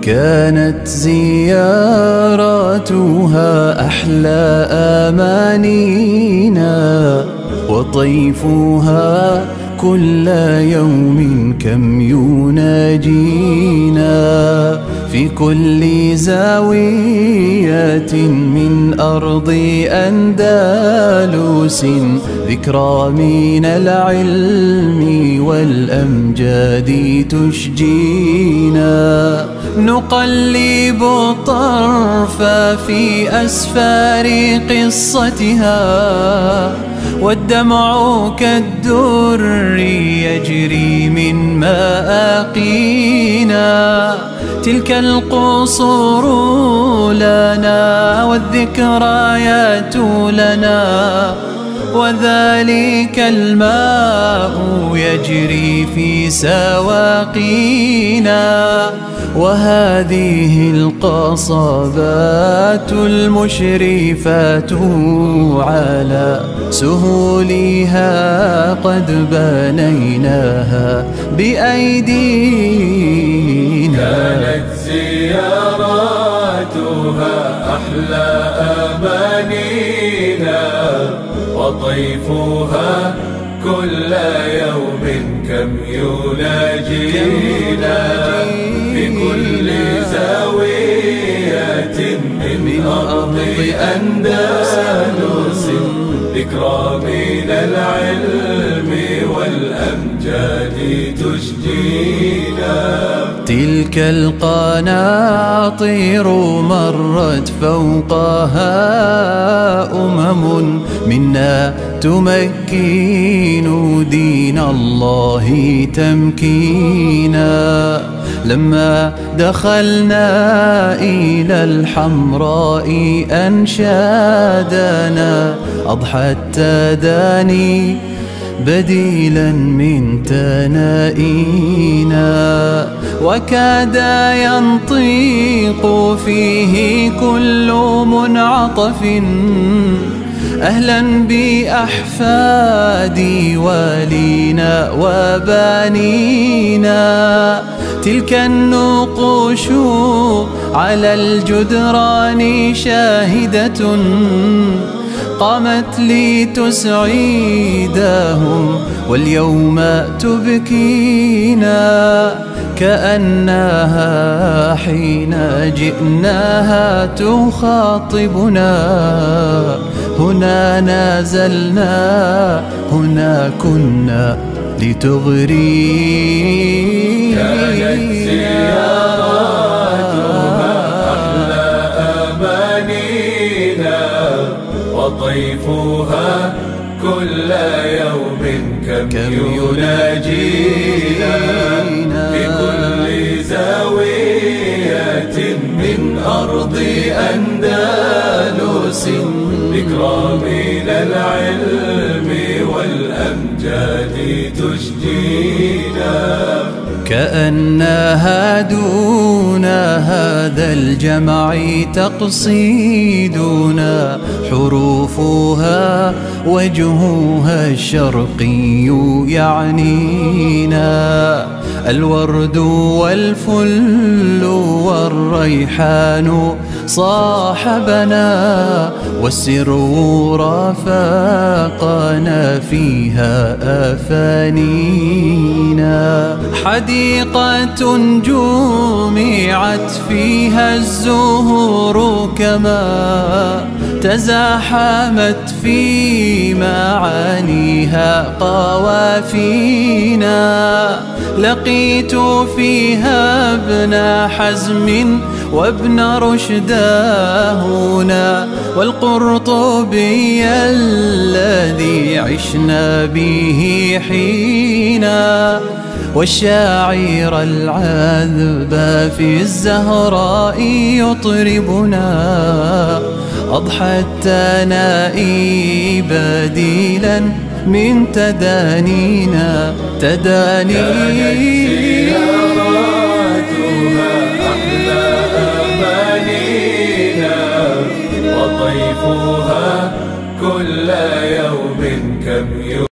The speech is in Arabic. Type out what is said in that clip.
كانت زياراتها أحلى أمانينا، وطيفها كل يوم كم يناجينا. في كل زاوية من أرض أندلس ذكرى من العلم والأمجاد تشجينا. نقلب الطرف في أسفار قصتها، والدمع كالدر يجري من مآقينا. تلك القصور لنا والذكريات لنا، وذلك الماء يجري في سواقينا. وهذه القصبات المشرفات على سهولها قد بنيناها بأيدينا. كانت زياراتها أحلى أمانينا، وطيفها كل يوم كم يناجينا. في كل زاوية من أرض أندلس ذكرى من العلم والأمجاد تشجينا. تلك القناطير مرت فوقها منا تمكين دين الله تمكينا. لما دخلنا إلى الحمراء أنشادنا، أضحى التداني بديلا من تنائينا. وكاد ينطق فيه كل منعطف أهلا بأحفادي والينا وبانينا. تلك النقوش على الجدران شاهدة قامت لتسعدهم واليوم تبكينا. كأنها حين جئناها تخاطبنا، هنا نزلنا هنا كنا لتغرينا. كانت زياراتها أحلى أمانينا، وطيفها كل يوم كم يناجينا. في كل زاوية من أرض أندلس ذكرى من العلم والأمجاد تشجينا. كأنها دون هذا الجمع تقصيدنا، حروفها وجهها الشرقي يعنينا. الورد والفل والريحان صاحبنا، والسر رافقنا فيها أفانينا. حديقة جمعت فيها الزهور كما تزاحمت في معانيها قوافينا. لقيت فيها ابن حزم وابن رشد هنا، والقرطبي الذي عشنا به حينا. والشاعر العذب في الزهراء يطربنا. أضحى التنائي بديلا من تدانينا. وطيفها كل يوم كم